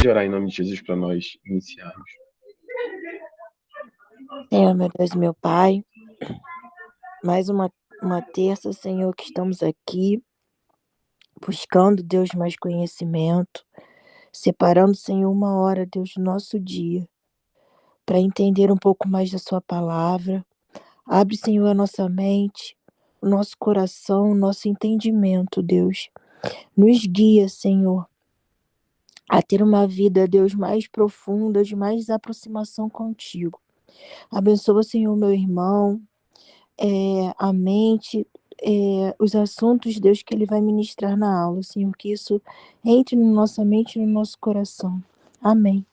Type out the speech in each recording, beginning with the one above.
pode orar em nome de Jesus para nós iniciarmos. Senhor, meu Deus e meu Pai, mais uma terça, Senhor, que estamos aqui buscando, Deus, mais conhecimento, separando, Senhor, uma hora, Deus, do nosso dia, para entender um pouco mais da sua palavra. Abre, Senhor, a nossa mente, o nosso coração, o nosso entendimento, Deus. Nos guia, Senhor, a ter uma vida, Deus, mais profunda, de mais aproximação contigo. Abençoa, Senhor, meu irmão, a mente, os assuntos, Deus, que ele vai ministrar na aula, Senhor, que isso entre na nossa mente e no nosso coração. Amém.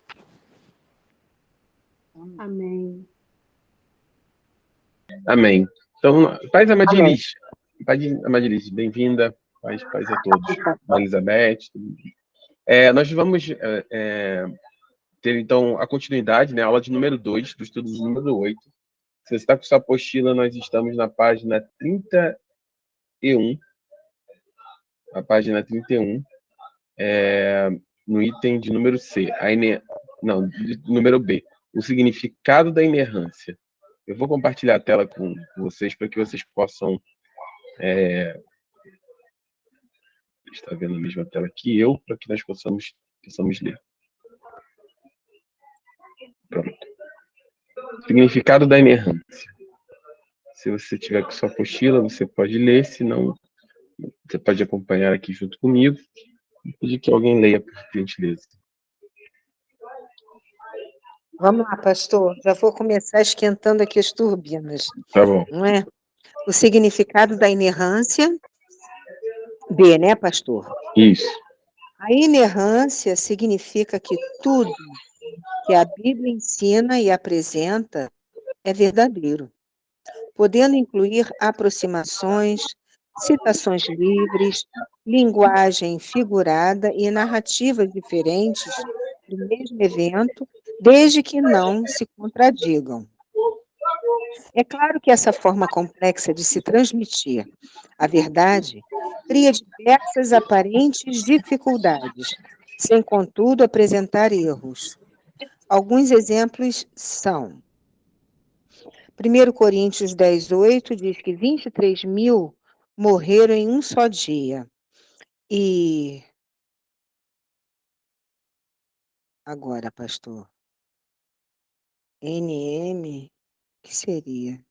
Amém. Amém. Então, Paz Amadilice. Paz Amadilice, bem-vinda. Paz a todos. Elizabeth. Nós vamos ter, então, a continuidade, né? A aula de número 2, do estudo do número 8. Se você está com sua apostila, nós estamos na página 31. A página 31. No item de número C. Número B. O significado da inerrância. Eu vou compartilhar a tela com vocês para que vocês possam estar vendo a mesma tela que eu, para que nós possamos ler. Pronto. Significado da inerrância. Se você tiver com sua apostila, você pode ler, se não, você pode acompanhar aqui junto comigo. Vou pedir que alguém leia, por gentileza. Vamos lá, pastor. Já vou começar esquentando aqui as turbinas. Tá bom. Não é? O significado da inerrância. B, né, pastor? Isso. A inerrância significa que tudo que a Bíblia ensina e apresenta é verdadeiro, podendo incluir aproximações, citações livres, linguagem figurada e narrativas diferentes do mesmo evento, desde que não se contradigam. É claro que essa forma complexa de se transmitir a verdade cria diversas aparentes dificuldades, sem, contudo, apresentar erros. Alguns exemplos são: 1 Coríntios 10:8 diz que 23 mil morreram em um só dia. E agora, pastor, NM, que seria?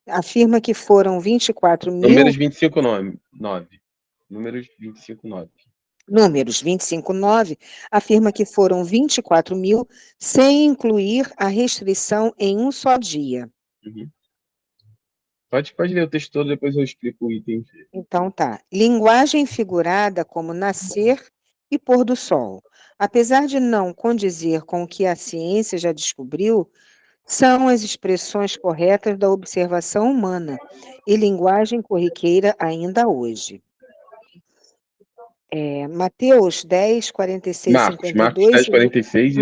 Afirma que foram 24 mil... Números 25:9. Números 25:9. Números 25:9 afirma que foram 24 mil, sem incluir a restrição em um só dia. Uhum. Pode ler o texto todo, depois eu explico o item. Então tá. Linguagem figurada como nascer e pôr do sol. Apesar de não condizer com o que a ciência já descobriu, são as expressões corretas da observação humana e linguagem corriqueira ainda hoje. Mateus 10, 46, Marcos 52... 10, 46 e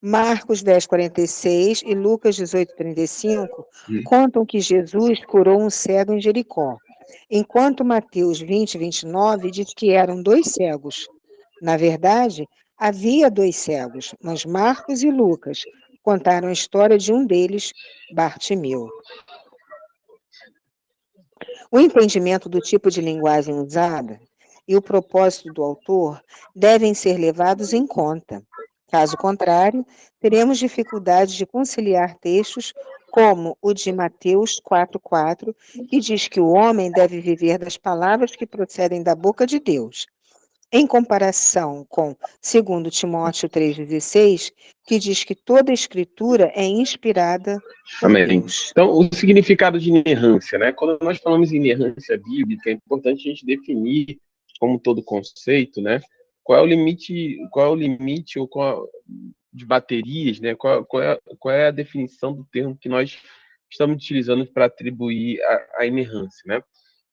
Marcos 10, 46 e Lucas 18, 35 contam que Jesus curou um cego em Jericó, enquanto Mateus 20, 29 diz que eram 2 cegos. Na verdade, havia 2 cegos, mas Marcos e Lucas contaram a história de um deles, Bartimeu. O entendimento do tipo de linguagem usada e o propósito do autor devem ser levados em conta. Caso contrário, teremos dificuldade de conciliar textos como o de Mateus 4:4, que diz que o homem deve viver das palavras que procedem da boca de Deus, em comparação com 2 Timóteo 3,16, que diz que toda a escritura é inspirada por Amém. Deus. Então, o significado de inerrância, né? Quando nós falamos em inerrância bíblica, é importante a gente definir, como todo conceito, né? Qual é o limite ou de baterias, né? Qual é a definição do termo que nós estamos utilizando para atribuir a inerrância, né?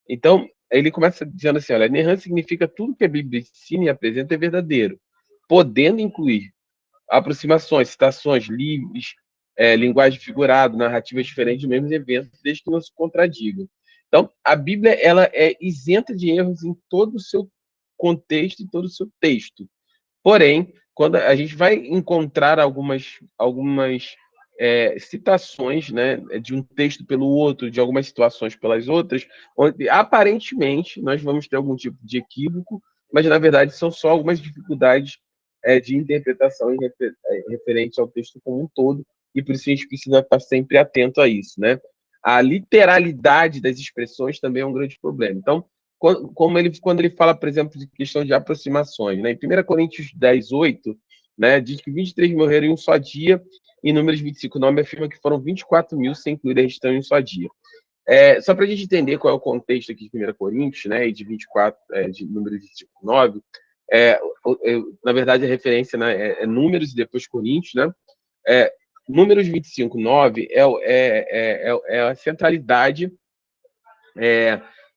Então, ele começa dizendo assim, olha, a inerrância significa tudo que a Bíblia ensina e apresenta é verdadeiro, podendo incluir aproximações, citações livres, linguagem figurada, narrativas diferentes do mesmo evento, desde que não se contradigam. Então, a Bíblia ela é isenta de erros em todo o seu contexto e todo o seu texto. Porém, quando a gente vai encontrar algumas citações, né, de um texto pelo outro, de algumas situações pelas outras, onde aparentemente nós vamos ter algum tipo de equívoco, mas na verdade são só algumas dificuldades de interpretação referente ao texto como um todo, e por isso a gente precisa estar sempre atento a isso, né? A literalidade das expressões também é um grande problema. Então, quando ele fala, por exemplo, de questão de aproximações, né? Em 1 Coríntios 10, 8, né, diz que 23 morreram em um só dia, e Números 25, 9 afirma que foram 24 mil, sem incluir a restante em um só dia. Só para a gente entender qual é o contexto aqui de 1 Coríntios, né, e de 24, de Números 25, 9, na verdade a referência, né, é Números e depois Coríntios, né? Números 25, 9 é a centralidade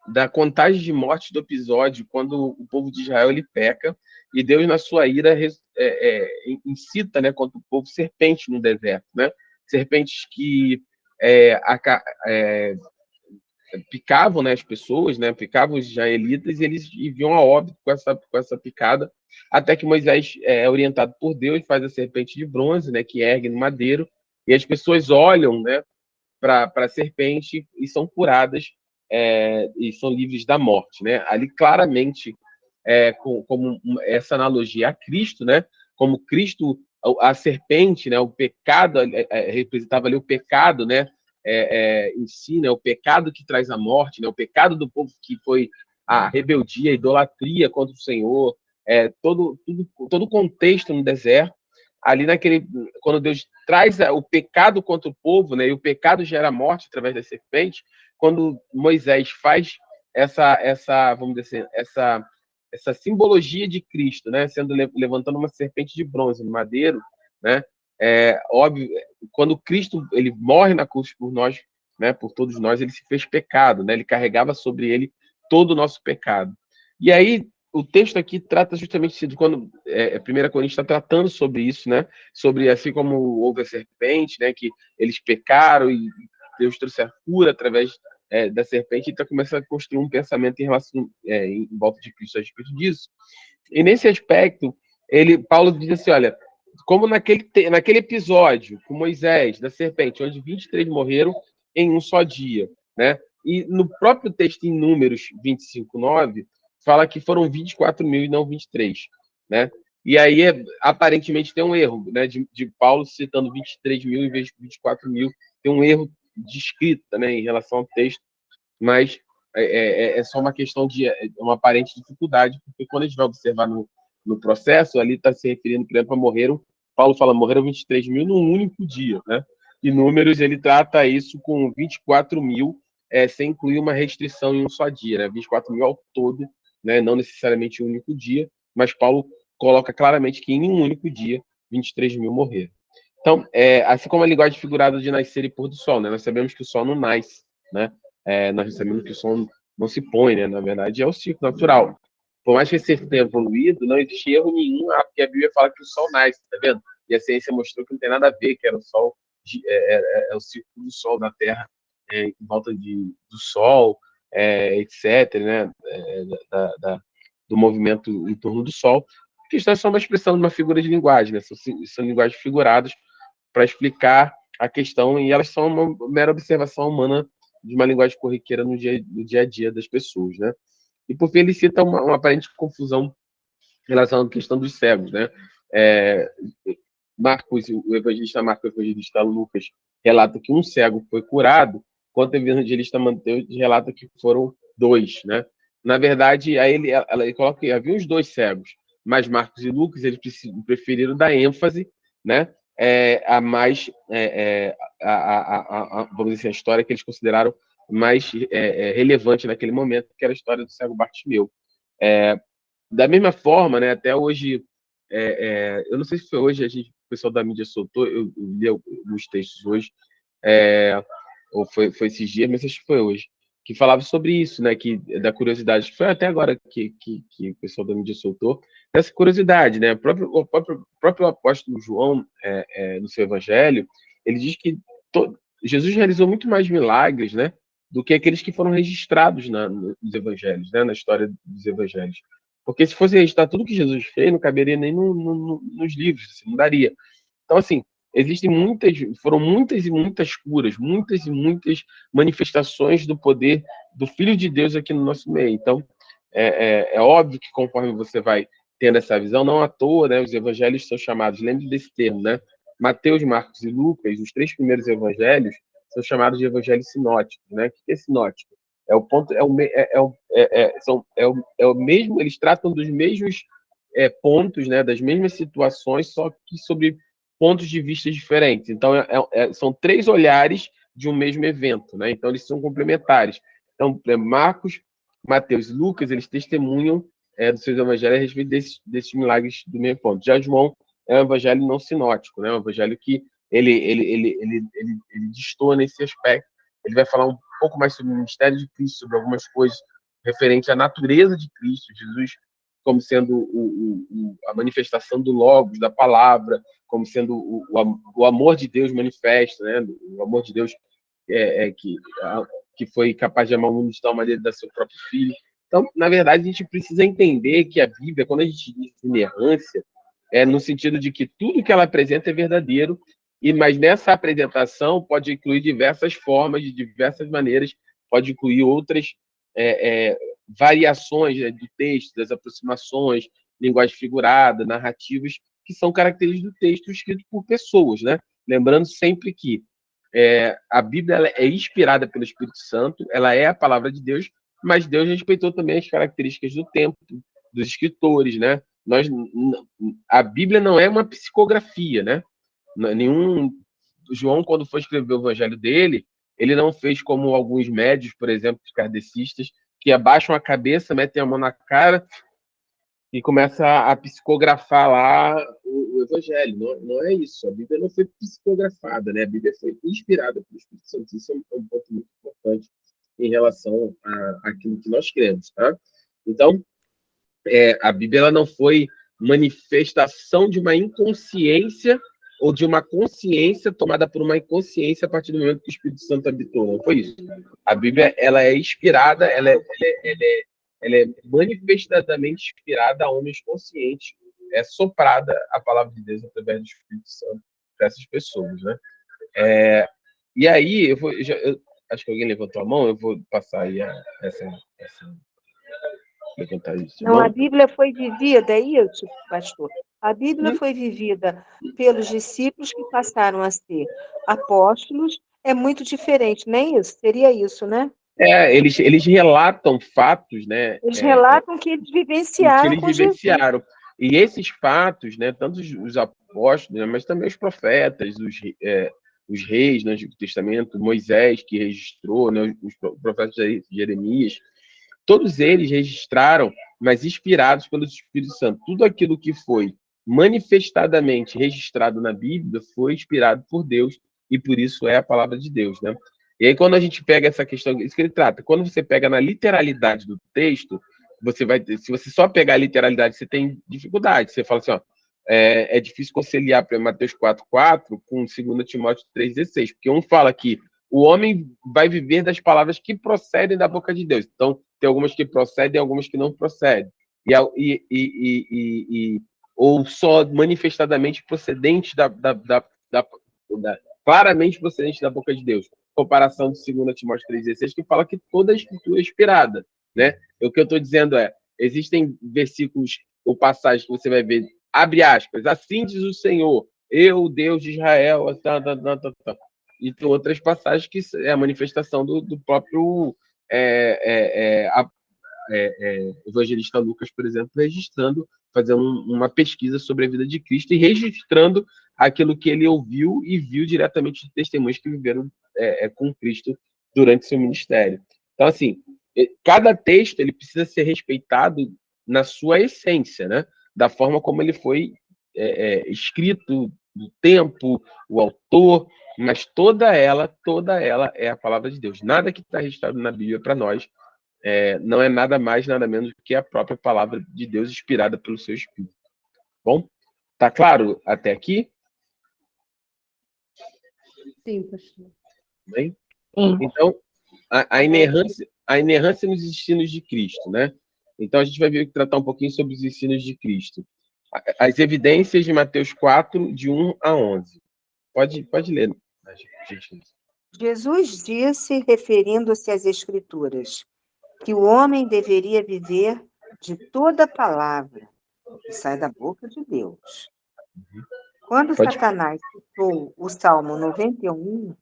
da contagem de mortes do episódio quando o povo de Israel ele peca e Deus na sua ira incita, né, contra o povo serpentes no deserto, né? Serpentes que picavam, né, as pessoas, né, picavam os israelitas e eles viam a óbito com essa picada, até que Moisés orientado por Deus faz a serpente de bronze, né, que ergue no madeiro, e as pessoas olham, né, para a serpente e são curadas e são livres da morte, né? Ali claramente, como essa analogia a Cristo, né? Como Cristo, a serpente, né? O pecado representava ali o pecado, né? Em si, né? O pecado que traz a morte, né? O pecado do povo que foi a rebeldia, a idolatria contra o Senhor, todo o contexto no deserto. Ali quando Deus traz o pecado contra o povo, né, e o pecado gera morte através da serpente, quando Moisés faz vamos dizer assim, essa simbologia de Cristo, né, levantando uma serpente de bronze no madeiro, né, óbvio, quando Cristo ele morre na cruz por nós, né, por todos nós, ele se fez pecado, né, ele carregava sobre ele todo o nosso pecado. E aí o texto aqui trata justamente de quando 1 Coríntios está tratando sobre isso, né? Sobre assim como houve a serpente, né? Que eles pecaram e Deus trouxe a cura através da serpente, então começa a construir um pensamento em relação em volta de Cristo a respeito disso. E nesse aspecto, Paulo diz assim, olha, como naquele episódio com Moisés da serpente, onde 23 morreram em um só dia, né? E no próprio texto em Números 25, 9 fala que foram 24 mil e não 23, né? E aí, aparentemente, tem um erro, né? De Paulo citando 23 mil em vez de 24 mil. Tem um erro de escrita, né? Em relação ao texto, mas é só uma questão de uma aparente dificuldade, porque quando a gente vai observar no processo, ali está se referindo, por exemplo, Paulo fala, morreram 23 mil num único dia, né? E Números, ele trata isso com 24 mil, sem incluir uma restrição em um só dia, né? 24 mil ao todo, né? Não necessariamente um único dia, mas Paulo coloca claramente que em um único dia 23 mil morreram. Então, assim como a linguagem figurada de nascer e pôr do sol, né? Nós sabemos que o sol não nasce, né? Nós sabemos que o sol não se põe, né? Na verdade, é o ciclo natural. Por mais que esse tenha evoluído, não existe erro nenhum, porque a Bíblia fala que o sol nasce, tá vendo? E a ciência mostrou que não tem nada a ver, que era o sol, o ciclo do sol da Terra em volta do sol, etc., né? Do movimento em torno do Sol, que está só uma expressão de uma figura de linguagem, né? São linguagens figuradas para explicar a questão e elas são uma mera observação humana de uma linguagem corriqueira no dia a dia das pessoas, né? E por fim ele cita uma aparente confusão em relação à questão dos cegos, né? Marcos, o evangelista Marcos, o evangelista Lucas relata que um cego foi curado, enquanto o evangelista Mateus relata que foram 2, né? Na verdade, aí ele coloca que havia os 2 cegos, mas Marcos e Lucas eles preferiram dar ênfase, né? A mais, vamos dizer assim, a história que eles consideraram mais relevante naquele momento, que era a história do cego Bartimeu. Da mesma forma, né? Até hoje, eu não sei se foi hoje, o pessoal da mídia soltou, eu li alguns textos hoje, ou foi esses dias, mas acho que foi hoje, que falava sobre isso, né? Da curiosidade, que foi até agora que o pessoal da mídia soltou, dessa curiosidade, né? O próprio apóstolo João, no seu evangelho, ele diz que Jesus realizou muito mais milagres, né? Do que aqueles que foram registrados nos evangelhos, né? Na história dos evangelhos. Porque se fosse registrar tudo que Jesus fez, não caberia nem nos livros, assim, não daria. Então, assim, foram muitas e muitas curas, muitas e muitas manifestações do poder do Filho de Deus aqui no nosso meio. Então, é óbvio que conforme você vai tendo essa visão, não à toa, né, os evangelhos são chamados, lembre desse termo, né? Mateus, Marcos e Lucas, os três primeiros evangelhos, são chamados de evangelhos sinóticos, né? O que é sinótico? É o ponto, é o mesmo, eles tratam dos mesmos pontos, né, das mesmas situações, só que sobre pontos de vista diferentes. Então, são três olhares de um mesmo evento, né? Então, eles são complementares. Então, Marcos, Mateus e Lucas, eles testemunham dos seus evangelhos a respeito desses milagres do mesmo ponto. Já João é um evangelho não sinótico, né? Um evangelho que ele destoa nesse aspecto. Ele vai falar um pouco mais sobre o ministério de Cristo, sobre algumas coisas referentes à natureza de Cristo, Jesus como sendo a manifestação do Logos, da palavra, como sendo o amor de Deus manifesto, né? O amor de Deus que foi capaz de amar o mundo de tal maneira da seu próprio filho. Então, na verdade, a gente precisa entender que a Bíblia, quando a gente diz inerrância, é no sentido de que tudo que ela apresenta é verdadeiro, mas nessa apresentação pode incluir diversas formas, de diversas maneiras, pode incluir outras variações, né, do texto, das aproximações, linguagem figurada, narrativas, que são características do texto escrito por pessoas, né? Lembrando sempre que a Bíblia ela é inspirada pelo Espírito Santo, ela é a palavra de Deus, mas Deus respeitou também as características do tempo, dos escritores, né? A Bíblia não é uma psicografia, né? João, quando foi escrever o evangelho dele, ele não fez como alguns médios, por exemplo, os kardecistas, que abaixam a cabeça, metem a mão na cara e começa a psicografar lá o evangelho. Não é isso. A Bíblia não foi psicografada, né? A Bíblia foi inspirada pelo Espírito Santo. Isso é um ponto muito importante em relação àquilo que nós cremos, tá? Então, a Bíblia ela não foi manifestação de uma inconsciência ou de uma consciência tomada por uma inconsciência a partir do momento que o Espírito Santo habitou. Não foi isso. A Bíblia ela é inspirada, ela é manifestadamente inspirada a homens conscientes. É soprada a palavra de Deus através do Espírito Santo para essas pessoas, né? E aí, acho que alguém levantou a mão, eu vou passar aí essa levantar isso. Não, a Bíblia foi vivida, é isso, pastor? A Bíblia foi vivida pelos discípulos que passaram a ser apóstolos, é muito diferente, não é isso? Seria isso, né? Eles relatam fatos, né? Eles relatam que eles O que vivenciaram eles com Jesus. vivenciaram. E esses fatos, né, tanto os apóstolos, né, mas também os profetas, os reis no Antigo Testamento, Moisés, que registrou, né, os profetas de Jeremias, todos eles registraram, mas inspirados pelo Espírito Santo. Tudo aquilo que foi manifestadamente registrado na Bíblia foi inspirado por Deus e por isso é a palavra de Deus, né? E aí quando a gente pega essa questão, isso que ele trata, quando você pega na literalidade do texto, se você só pegar a literalidade, você tem dificuldade. Você fala assim, ó, é difícil conciliar para Mateus 4:4 com 2 Timóteo 3:16, porque um fala que o homem vai viver das palavras que procedem da boca de Deus. Então, tem algumas que procedem, algumas que não procedem. Ou só manifestadamente procedentes claramente procedentes da boca de Deus. Comparação de 2 Timóteo 3:16, que fala que toda a escritura é inspirada, né? O que eu estou dizendo existem versículos ou passagens que você vai ver, abre aspas, assim diz o Senhor, eu, Deus de Israel, e tem outras passagens que é a manifestação do próprio evangelista Lucas, por exemplo, registrando, fazendo uma pesquisa sobre a vida de Cristo e registrando aquilo que ele ouviu e viu diretamente de testemunhas que viveram com Cristo durante seu ministério. Então, assim, cada texto ele precisa ser respeitado na sua essência, né? Da forma como ele foi escrito, do tempo, o autor, mas toda ela é a palavra de Deus. Nada que está registrado na Bíblia para nós não é nada mais, nada menos do que a própria palavra de Deus inspirada pelo seu Espírito. Bom, tá claro até aqui? Sim, pastor. Bem? Então, a inerrância nos destinos de Cristo, né? Então, a gente vai tratar um pouquinho sobre os ensinos de Cristo. As evidências de Mateus 4, de 1 a 11. Pode ler, gente. Jesus disse, referindo-se às Escrituras, que o homem deveria viver de toda palavra que sai da boca de Deus. Quando Satanás citou o Salmo 91,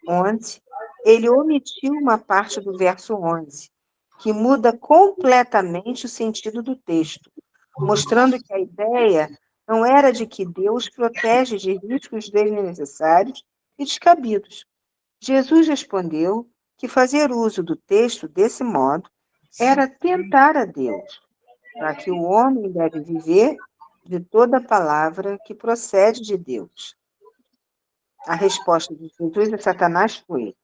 onde ele omitiu uma parte do verso 11, que muda completamente o sentido do texto, mostrando que a ideia não era de que Deus protege de riscos desnecessários e descabidos. Jesus respondeu que fazer uso do texto desse modo era tentar a Deus, para que o homem deve viver de toda palavra que procede de Deus. A resposta de Jesus a Satanás foi: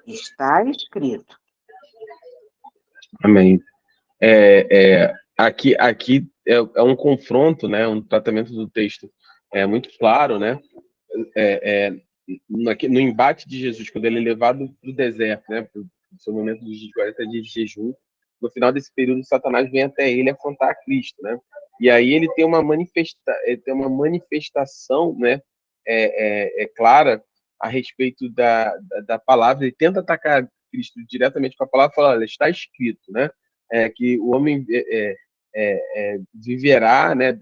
está escrito. Amém. Aqui é um confronto, né? Um tratamento do texto muito claro, né? No embate de Jesus, quando ele é levado para o deserto, né? Para o seu momento dos 40 dias de jejum, no final desse período, Satanás vem até ele afrontar Cristo, né? E aí ele tem uma manifestação, né? Clara a respeito da palavra. Ele tenta atacar Cristo diretamente com a palavra, fala: olha, está escrito, né? Que o homem viverá, né?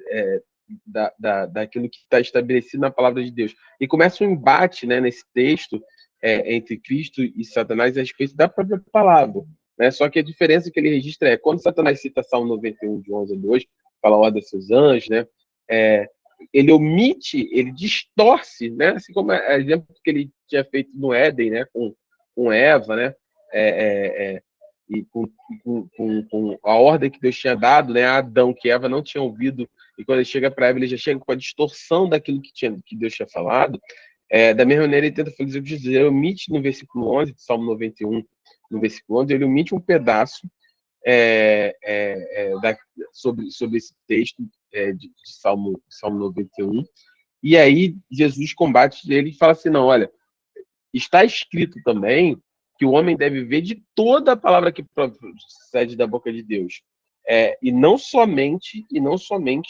Daquilo que está estabelecido na palavra de Deus. E começa um embate, né, nesse texto entre Cristo e Satanás a respeito da própria palavra. Né? Só que a diferença que ele registra quando Satanás cita Salmo 91, de 11 a 2, fala a ordem dos seus anjos, né? Ele omite, ele distorce, né? Assim como o exemplo que ele tinha feito no Éden, né? Com Eva, né? E com a ordem que Deus tinha dado, né, a Adão, que Eva não tinha ouvido, e quando ele chega para Eva, ele já chega com a distorção daquilo que Deus tinha falado. Da mesma maneira, ele tenta fazer o que dizer, ele omite no versículo 11, Salmo 91, no versículo 11, ele omite um pedaço sobre esse texto de Salmo 91, e aí Jesus combate ele e fala assim: não, olha, está escrito também que o homem deve viver de toda a palavra que procede da boca de Deus. E não somente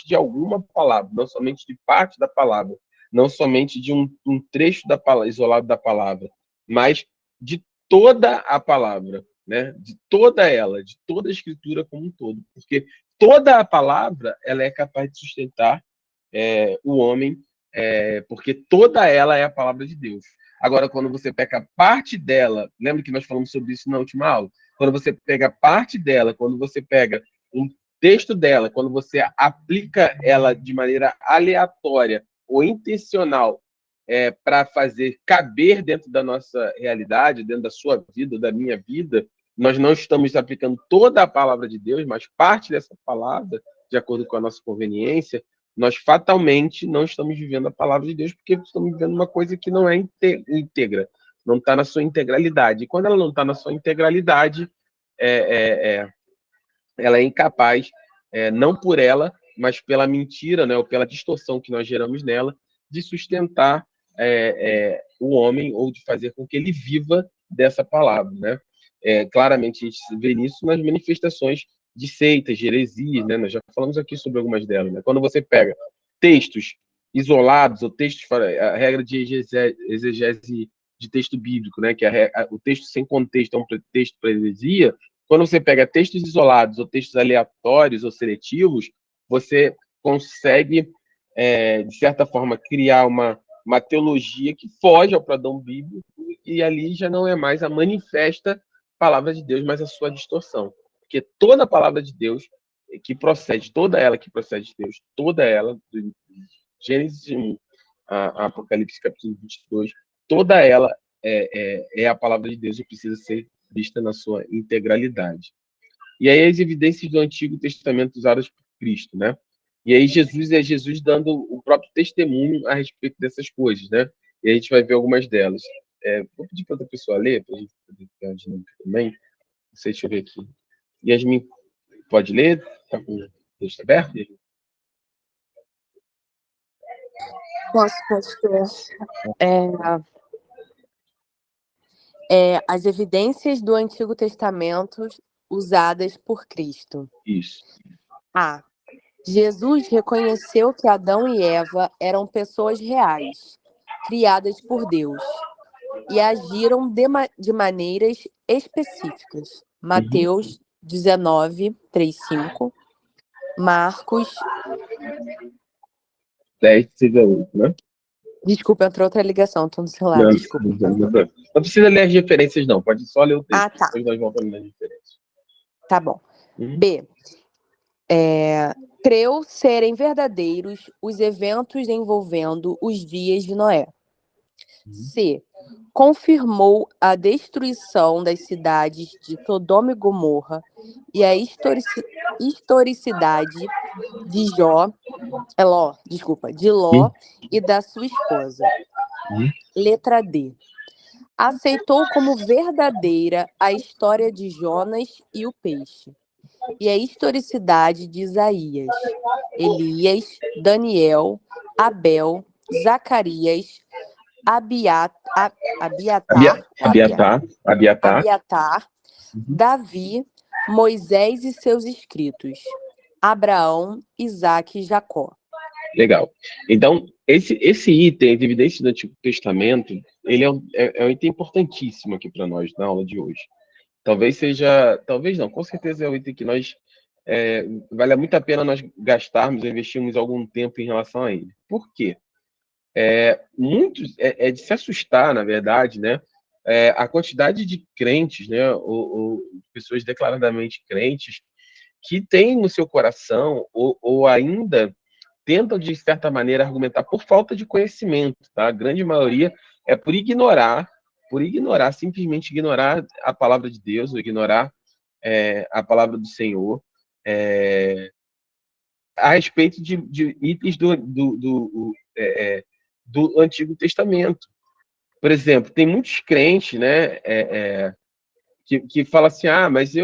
de alguma palavra, não somente de parte da palavra, não somente de um trecho da palavra, isolado da palavra, mas de toda a palavra, né? De toda ela, de toda a escritura como um todo. Porque toda a palavra ela é capaz de sustentar o homem, porque toda ela é a palavra de Deus. Agora, quando você pega parte dela, lembra que nós falamos sobre isso na última aula? Quando você pega parte dela, quando você pega um texto dela, quando você aplica ela de maneira aleatória ou intencional para fazer caber dentro da nossa realidade, dentro da sua vida, da minha vida, nós não estamos aplicando toda a palavra de Deus, mas parte dessa palavra, de acordo com a nossa conveniência, nós fatalmente não estamos vivendo a palavra de Deus, porque estamos vivendo uma coisa que não é íntegra, não está na sua integralidade. E quando ela não está na sua integralidade, ela é incapaz, não por ela, mas pela mentira, né, ou pela distorção que nós geramos nela, de sustentar o homem ou de fazer com que ele viva dessa palavra. Né? Claramente, a gente vê isso nas manifestações de seitas, de heresias, né? Nós já falamos aqui sobre algumas delas. Né? Quando você pega textos isolados, ou textos, a regra de exegese de texto bíblico, né? Que o texto sem contexto é um pretexto para heresia. Quando você pega textos isolados, ou textos aleatórios ou seletivos, você consegue, de certa forma, criar uma teologia que foge ao padrão bíblico, e ali já não é mais a manifesta palavra de Deus, mas a sua distorção. Porque toda a palavra de Deus que procede, toda ela que procede de Deus, toda ela, de Gênesis 1 a Apocalipse capítulo 22, toda ela é a palavra de Deus e precisa ser vista na sua integralidade. E aí as evidências do Antigo Testamento usadas por Cristo, né? E aí Jesus dando o próprio testemunho a respeito dessas coisas, né? E a gente vai ver algumas delas. Vou pedir para outra pessoa ler, para a gente poder ter uma dinâmica também. Não sei, deixa eu ver aqui. Yasmin, pode ler? Está com o texto aberto? Posso, pastor. As evidências do Antigo Testamento usadas por Cristo. Isso. A. Jesus reconheceu que Adão e Eva eram pessoas reais, criadas por Deus, e agiram de maneiras específicas. Mateus 19, 3, 5. Marcos... 10, 6 a 8, né? Desculpa, entrou outra ligação, tô no celular, Não, desculpa. não precisa ler as referências, não. Pode só ler o texto. Ah, tá. Depois nós voltamos nas referências. Tá bom. B. Creu serem verdadeiros os eventos envolvendo os dias de Noé. C. Confirmou a destruição das cidades de Sodoma e Gomorra e a historicidade de Ló e da sua esposa. Letra D. Aceitou como verdadeira a história de Jonas e o peixe e a historicidade de Isaías, Elias, Daniel, Abel, Zacarias, Abiatar, Davi, Moisés e seus escritos, Abraão, Isaque e Jacó. Legal. Então, esse item, as evidências do Antigo Testamento, ele é um item importantíssimo aqui para nós na aula de hoje. Talvez não, com certeza é um item que vale muito a pena nós gastarmos, investirmos algum tempo em relação a ele. Por quê? É de se assustar, na verdade, né? A quantidade de crentes, né, ou pessoas declaradamente crentes, que têm no seu coração, ou ainda tentam, de certa maneira, argumentar por falta de conhecimento, tá? A grande maioria é por simplesmente ignorar a palavra de Deus, ou ignorar a palavra do Senhor, a respeito de itens do Antigo Testamento. Por exemplo, tem muitos crentes, né, que falam assim, mas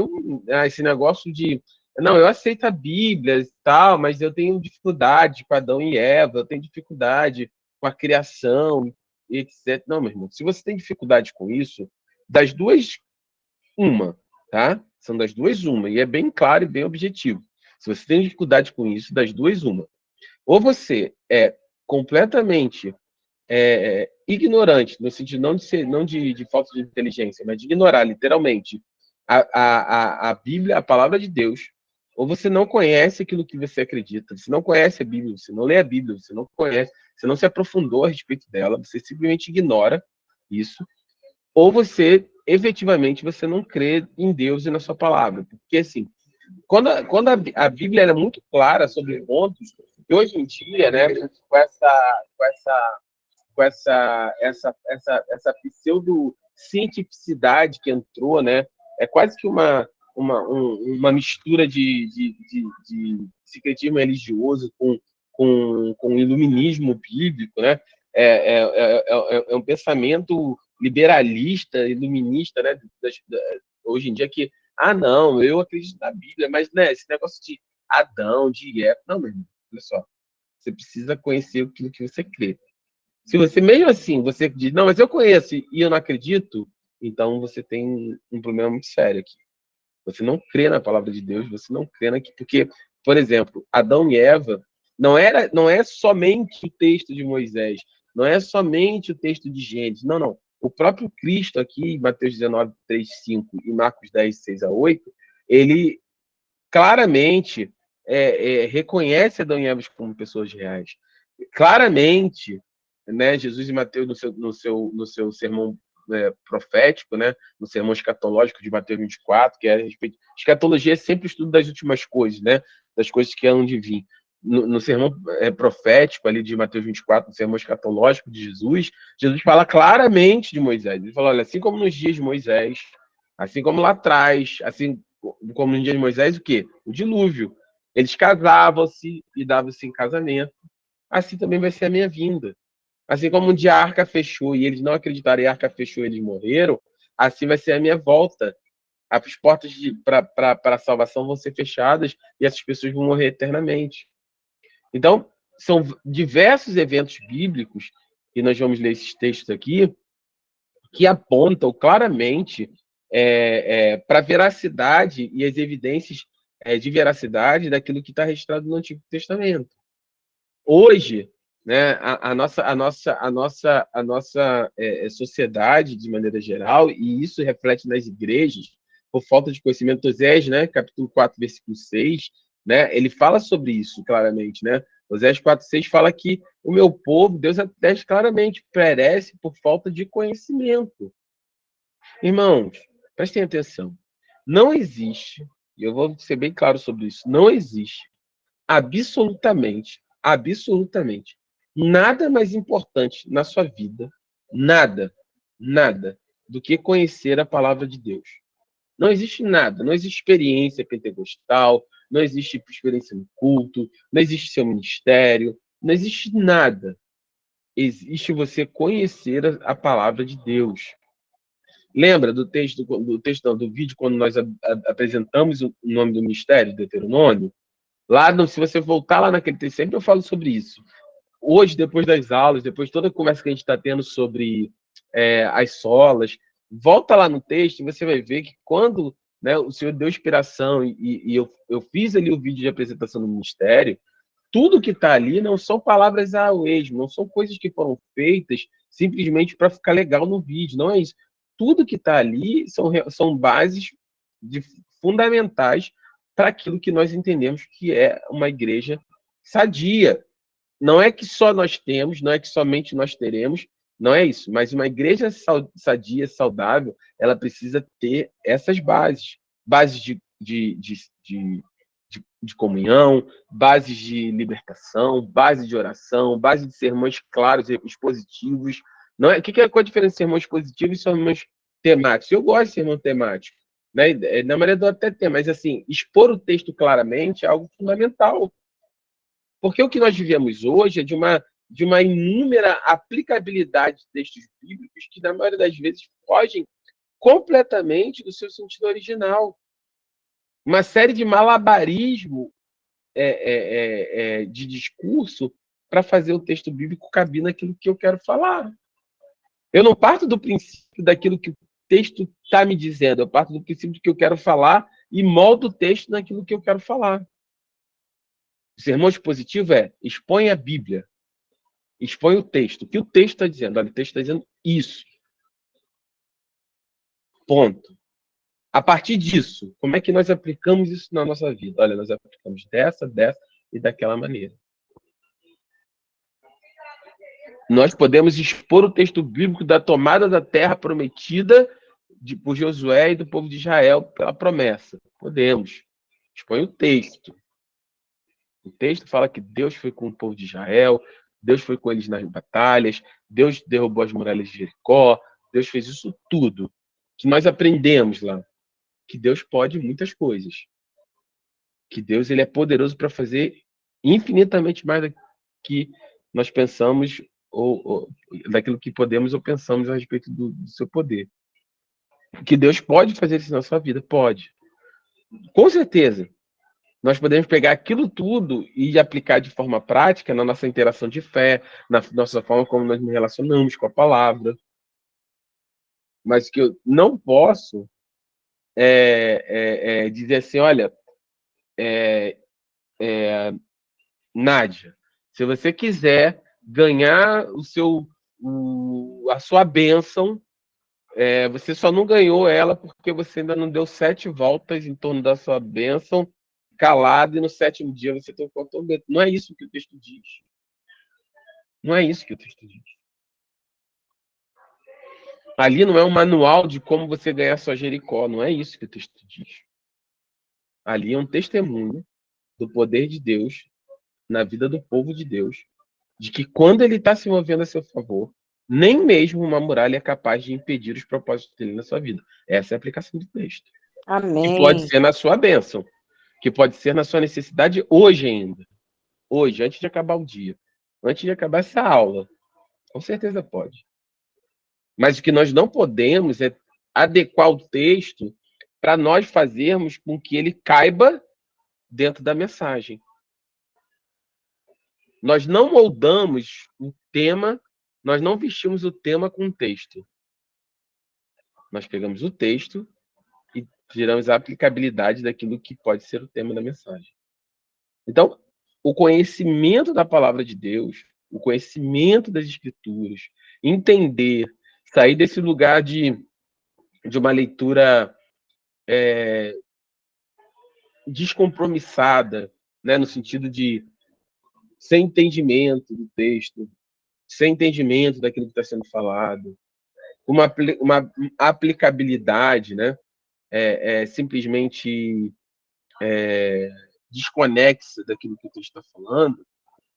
esse negócio de... Não, eu aceito a Bíblia e tal, mas eu tenho dificuldade com Adão e Eva, eu tenho dificuldade com a criação, etc. Não, meu irmão, se você tem dificuldade com isso, das duas, uma, tá? São das duas, uma, e é bem claro e bem objetivo. Se você tem dificuldade com isso, das duas, uma. Ou você é completamente ignorante, no sentido não de falta de inteligência, mas de ignorar, literalmente, a Bíblia, a palavra de Deus, ou você não conhece aquilo que você acredita, você não conhece a Bíblia, você não lê a Bíblia, você não conhece, você não se aprofundou a respeito dela, você simplesmente ignora isso, ou efetivamente, você não crê em Deus e na sua palavra. Porque, assim, quando a Bíblia é muito clara sobre pontos, que hoje em dia, né, com essa pseudo-cientificidade que entrou, né? É quase que uma mistura de secretismo religioso com iluminismo bíblico, né? É um pensamento liberalista, iluminista, né? Hoje em dia que, não, eu acredito na Bíblia, mas, né, esse negócio de Adão, de Eva, não, meu irmão, olha só, você precisa conhecer aquilo que você crê. Se você, mesmo assim, você diz, não, mas eu conheço e eu não acredito, então você tem um problema muito sério aqui. Você não crê na palavra de Deus, você não crê naquilo. Porque, por exemplo, Adão e Eva não é somente o texto de Moisés, não é somente o texto de Gênesis, não. O próprio Cristo aqui, Mateus 19, 3, 5 e Marcos 10, 6 a 8, ele claramente reconhece Adão e Eva como pessoas reais. Claramente, né, Jesus e Mateus, no seu sermão profético, né, no sermão escatológico de Mateus 24, que é a respeito... Escatologia é sempre o estudo das últimas coisas, né, das coisas que hão de vir. No sermão profético ali de Mateus 24, no sermão escatológico de Jesus fala claramente de Moisés. Ele fala, olha, assim como nos dias de Moisés, assim como lá atrás, assim como nos dias de Moisés, o quê? O dilúvio. Eles casavam-se e davam-se em casamento. Assim também vai ser a minha vinda. Assim como um dia a arca fechou e eles não acreditaram e a arca fechou e eles morreram, assim vai ser a minha volta. As portas para a salvação vão ser fechadas e essas pessoas vão morrer eternamente. Então, são diversos eventos bíblicos, e nós vamos ler esses textos aqui, que apontam claramente para a veracidade e as evidências de veracidade daquilo que está registrado no Antigo Testamento. Hoje, né, a nossa sociedade, de maneira geral, e isso reflete nas igrejas, por falta de conhecimento, Oséias, né, capítulo 4, versículo 6, né, ele fala sobre isso claramente, né? Oséias 4, 6 fala que o meu povo, Deus atesta claramente, perece por falta de conhecimento. Irmãos, prestem atenção. Não existe, e eu vou ser bem claro sobre isso, não existe absolutamente nada mais importante na sua vida, nada, do que conhecer a palavra de Deus. Não existe nada, não existe experiência pentecostal, não existe experiência no culto, não existe seu ministério, não existe nada. Existe você conhecer a palavra de Deus. Lembra do vídeo, quando nós apresentamos o nome do mistério, Deuteronômio? Lá, se você voltar lá naquele texto, sempre eu falo sobre isso. Hoje, depois das aulas, depois de toda a conversa que a gente está tendo sobre as solas, volta lá no texto e você vai ver que quando, né, o Senhor deu inspiração e eu fiz ali o vídeo de apresentação do ministério, tudo que está ali não são palavras ao esmo, não são coisas que foram feitas simplesmente para ficar legal no vídeo, não é isso. Tudo que está ali são bases fundamentais para aquilo que nós entendemos que é uma igreja sadia. Não é que só nós temos, não é que somente nós teremos, não é isso. Mas uma igreja sadia, saudável, ela precisa ter essas bases. Bases de comunhão, bases de libertação, base de oração, base de sermões claros e expositivos. Não é, qual a diferença de sermões expositivos e sermões temáticos? Eu gosto de sermão temático, né? Na maioria do até tem, mas assim, expor o texto claramente é algo fundamental. Porque o que nós vivemos hoje é de uma inúmera aplicabilidade de textos bíblicos que, na maioria das vezes, fogem completamente do seu sentido original. Uma série de malabarismo de discurso para fazer o texto bíblico caber naquilo que eu quero falar. Eu não parto do princípio daquilo que o texto está me dizendo, eu parto do princípio que eu quero falar e moldo o texto naquilo que eu quero falar. O sermão expositivo expõe a Bíblia, expõe o texto. O que o texto está dizendo? Olha, o texto está dizendo isso. Ponto. A partir disso, como é que nós aplicamos isso na nossa vida? Olha, nós aplicamos dessa e daquela maneira. Nós podemos expor o texto bíblico da tomada da terra prometida por Josué e do povo de Israel pela promessa. Podemos. Expõe o texto. O texto fala que Deus foi com o povo de Israel, Deus foi com eles nas batalhas, Deus derrubou as muralhas de Jericó, Deus fez isso tudo. Que nós aprendemos lá. Que Deus pode muitas coisas. Que Deus ele é poderoso para fazer infinitamente mais do que nós pensamos ou daquilo que podemos ou pensamos a respeito do seu poder. Que Deus pode fazer isso na sua vida? Pode. Com certeza. Nós podemos pegar aquilo tudo e aplicar de forma prática na nossa interação de fé, na nossa forma como nós nos relacionamos com a palavra. Mas que eu não posso dizer assim, olha, Nádia, se você quiser ganhar a sua bênção, você só não ganhou ela porque você ainda não deu 7 voltas em torno da sua bênção, calado, e no 7º dia você tem o bênção. Não é isso que o texto diz. Não é isso que o texto diz. Ali não é um manual de como você ganhar sua Jericó. Não é isso que o texto diz. Ali é um testemunho do poder de Deus na vida do povo de Deus, de que quando ele está se movendo a seu favor, nem mesmo uma muralha é capaz de impedir os propósitos dele na sua vida. Essa é a aplicação do texto. Amém. Que pode ser na sua bênção, que pode ser na sua necessidade hoje ainda. Hoje, antes de acabar o dia. Antes de acabar essa aula. Com certeza pode. Mas o que nós não podemos é adequar o texto para nós fazermos com que ele caiba dentro da mensagem. Nós não moldamos o tema, nós não vestimos o tema com o texto. Nós pegamos o texto viramos a aplicabilidade daquilo que pode ser o tema da mensagem. Então, o conhecimento da palavra de Deus, o conhecimento das Escrituras, entender, sair desse lugar de uma leitura descompromissada, né, no sentido de sem entendimento do texto, sem entendimento daquilo que está sendo falado, uma aplicabilidade, né, simplesmente desconexa daquilo que o texto está falando,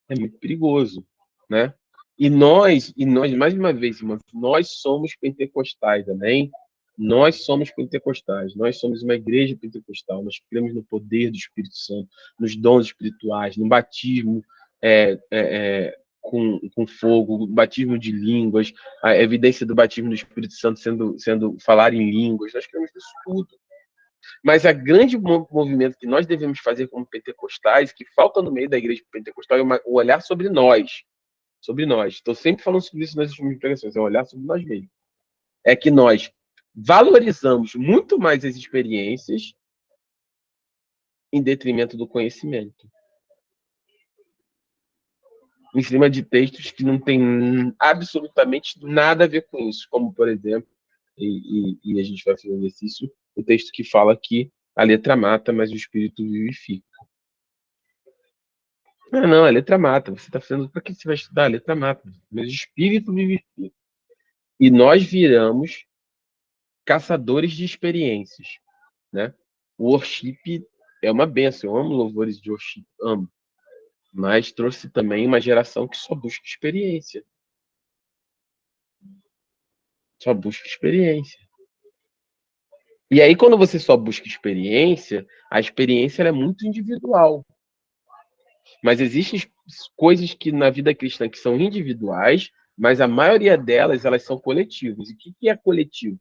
é muito perigoso, né? E nós, mais uma vez, irmãos, nós somos pentecostais, amém? Nós somos pentecostais, nós somos uma igreja pentecostal, nós cremos no poder do Espírito Santo, nos dons espirituais, no batismo com fogo, batismo de línguas, a evidência do batismo do Espírito Santo sendo falar em línguas, nós cremos nisso tudo. Mas a grande movimento que nós devemos fazer como pentecostais, que falta no meio da igreja pentecostal, é o olhar sobre nós. Sobre nós. Estou sempre falando sobre isso nas últimas pregações, é o olhar sobre nós mesmos. É que nós valorizamos muito mais as experiências em detrimento do conhecimento. Em cima de textos que não têm absolutamente nada a ver com isso, como, por exemplo, e a gente vai fazer um exercício, o texto que fala que a letra mata, mas o espírito vivifica. Não, a letra mata. Você está fazendo. Para que você vai estudar? A letra mata. Mas o espírito vivifica. E nós viramos caçadores de experiências, né? O worship é uma benção. Eu amo louvores de worship, amo. Mas trouxe também uma geração que só busca experiência. Só busca experiência. E aí, quando você só busca experiência, a experiência é muito individual. Mas existem coisas que na vida cristã que são individuais, mas a maioria delas, elas são coletivas. E o que é coletivo?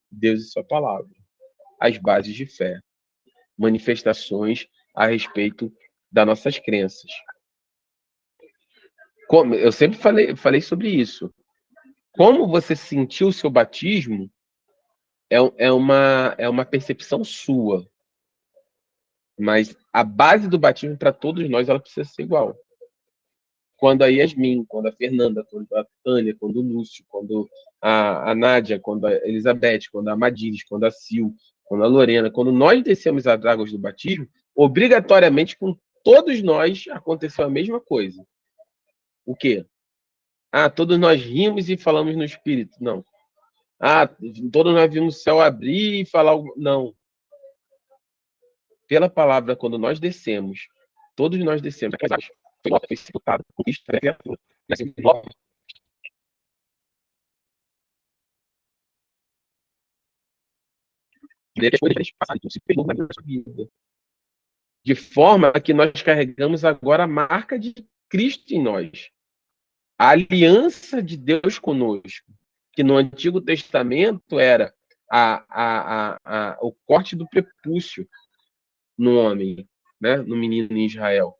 Deus e sua palavra. As bases de fé. Manifestações a respeito das nossas crenças. Como, eu sempre falei sobre isso. Como você sentiu o seu batismo é uma percepção sua. Mas a base do batismo para todos nós ela precisa ser igual. Quando a Yasmin, quando a Fernanda, quando a Tânia, quando o Lúcio, quando a Nádia, quando a Elizabeth, quando a Madiris, quando a Sil, quando a Lorena, quando nós descemos as águas do batismo, obrigatoriamente com todos nós aconteceu a mesma coisa. O quê? Todos nós rimos e falamos no Espírito. Não. Todos nós vimos o céu abrir e falar... Não. Pela palavra, quando nós descemos, todos nós descemos. Foi sepultado com Cristo, criatura. De forma que nós carregamos agora a marca de Cristo em nós. A aliança de Deus conosco, que no Antigo Testamento era o corte do prepúcio no homem, né? No menino em Israel,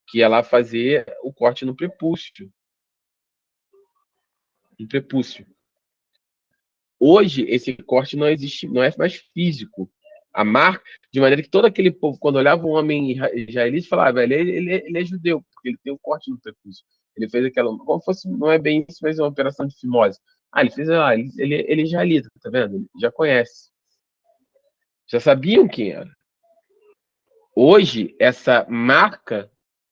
que ia lá fazer o corte no prepúcio. No prepúcio. Hoje, esse corte não existe, não é mais físico. A marca, de maneira que todo aquele povo, quando olhava um homem israelita, falava, ele é judeu, porque ele tem um corte no prepúcio. Ele fez aquela, como fosse, não é bem isso, mas é uma operação de fimose. Ele fez, ele é israelita, tá vendo? Ele já conhece. Já sabiam quem era. Hoje, essa marca,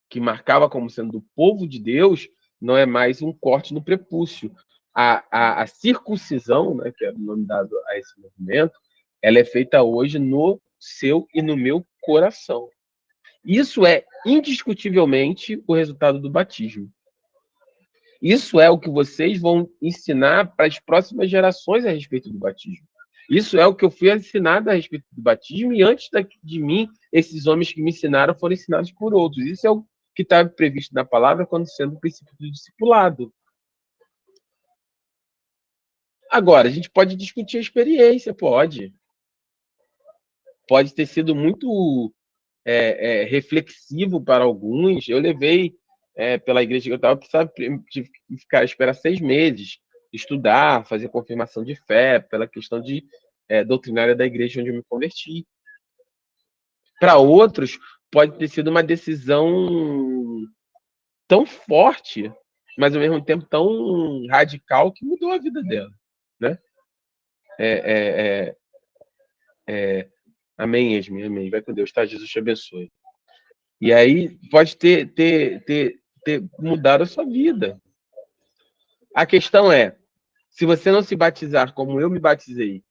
que marcava como sendo do povo de Deus, não é mais um corte no prepúcio. A circuncisão, né, que é o nome dado a esse movimento, ela é feita hoje no seu e no meu coração. Isso é indiscutivelmente o resultado do batismo. Isso é o que vocês vão ensinar para as próximas gerações a respeito do batismo. Isso é o que eu fui ensinado a respeito do batismo, e antes de mim, esses homens que me ensinaram foram ensinados por outros. Isso é o que está previsto na palavra quando sendo o princípio do discipulado. Agora, a gente pode discutir a experiência, pode. Pode ter sido muito reflexivo para alguns. Eu levei pela igreja que eu estava, precisava esperar 6 meses, estudar, fazer confirmação de fé, pela questão de doutrinária da igreja onde eu me converti. Para outros, pode ter sido uma decisão tão forte, mas ao mesmo tempo tão radical, que mudou a vida dela, né? Amém, Yasmin, amém. Vai com Deus, tá? Jesus te abençoe. E aí pode ter mudado a sua vida. A questão é, se você não se batizar como eu me batizei,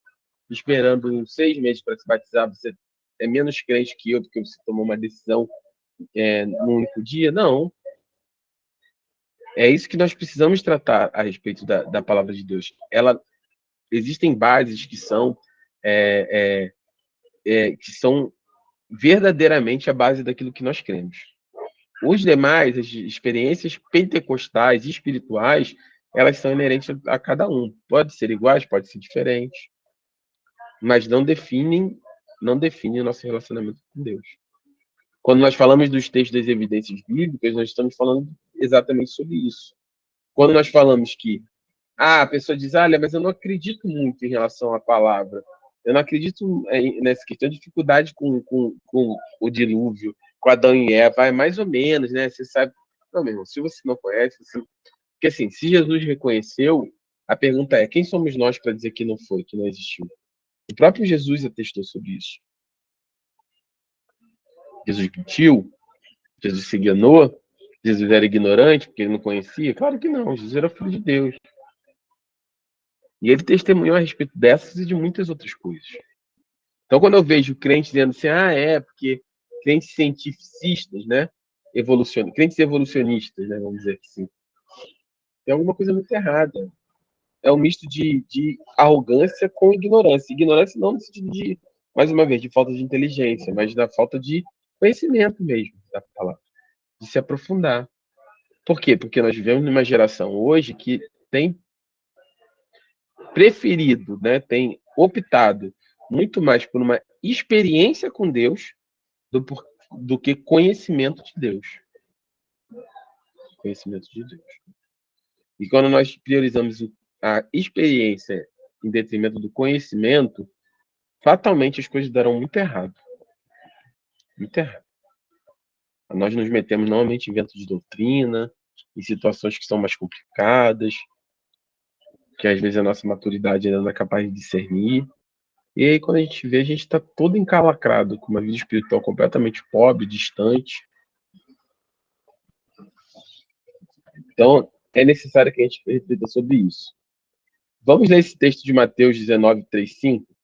esperando uns 6 meses para se batizar, você é menos crente que eu, porque você tomou uma decisão num único dia? Não. É isso que nós precisamos tratar a respeito da palavra de Deus. Existem bases que são verdadeiramente a base daquilo que nós cremos. Os demais, as experiências pentecostais e espirituais, elas são inerentes a cada um. Pode ser iguais, pode ser diferentes, mas não definem o nosso relacionamento com Deus. Quando nós falamos dos textos das evidências bíblicas, nós estamos falando exatamente sobre isso. Quando nós falamos que a pessoa diz, olha, mas eu não acredito muito em relação à palavra. Eu não acredito nessa questão de dificuldade com o dilúvio, com Adão e Eva. É mais ou menos, né? Você sabe. Não, meu irmão, se você não conhece... Porque assim, se Jesus reconheceu, a pergunta é, quem somos nós para dizer que não foi, que não existiu? O próprio Jesus atestou sobre isso. Jesus mentiu? Jesus se enganou? Jesus era ignorante porque ele não conhecia? Claro que não, Jesus era filho de Deus. E ele testemunhou a respeito dessas e de muitas outras coisas. Então, quando eu vejo crentes dizendo assim, porque crentes cientificistas, né? Crentes evolucionistas, né? Vamos dizer assim. Tem alguma coisa muito errada. É um misto de arrogância com ignorância. Ignorância não no sentido de, mais uma vez, de falta de inteligência, mas da falta de conhecimento mesmo da palavra, de se aprofundar. Por quê? Porque nós vivemos numa geração hoje que tem preferido, né, tem optado muito mais por uma experiência com Deus do que conhecimento de Deus. Conhecimento de Deus. E quando nós priorizamos a experiência em detrimento do conhecimento, fatalmente as coisas darão muito errado. Muito errado. Nós nos metemos normalmente em ventos de doutrina, em situações que são mais complicadas, que às vezes a nossa maturidade ainda não é capaz de discernir. E aí, quando a gente vê, a gente está todo encalacrado, com uma vida espiritual completamente pobre, distante. Então, é necessário que a gente reflita sobre isso. Vamos ler esse texto de Mateus 19, 3, 5?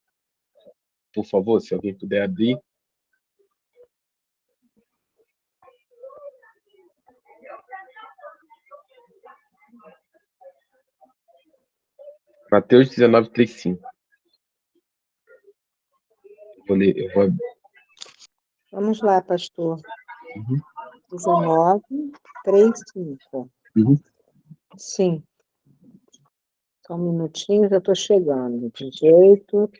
Por favor, se alguém puder abrir. Mateus 19, 3, 5. Vou ler, Vamos lá, pastor. Uhum. 19, 3, 5. Uhum. Sim. Só um minutinho, já estou chegando. 18.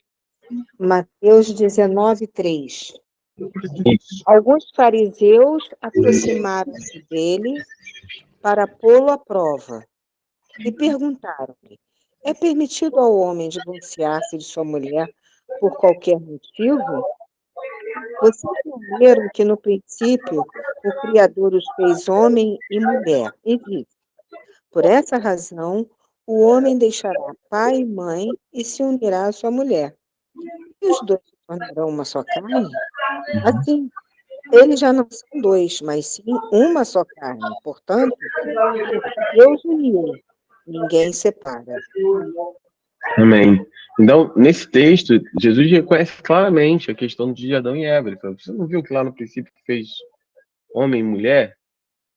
Mateus 19, 3. Isso. Alguns fariseus aproximaram-se dele para pô-lo à prova e perguntaram-lhe: é permitido ao homem divorciar-se de sua mulher por qualquer motivo? Vocês não leram que no princípio o Criador os fez homem e mulher e disse: por essa razão o homem deixará pai e mãe e se unirá à sua mulher, e os dois se tornarão uma só carne? Assim, eles já não são dois, mas sim uma só carne. Portanto, o que Deus uniu, ninguém separa. Amém. Então, nesse texto, Jesus reconhece claramente a questão de Adão e Eva. Ele fala, você não viu que lá no princípio fez homem e mulher?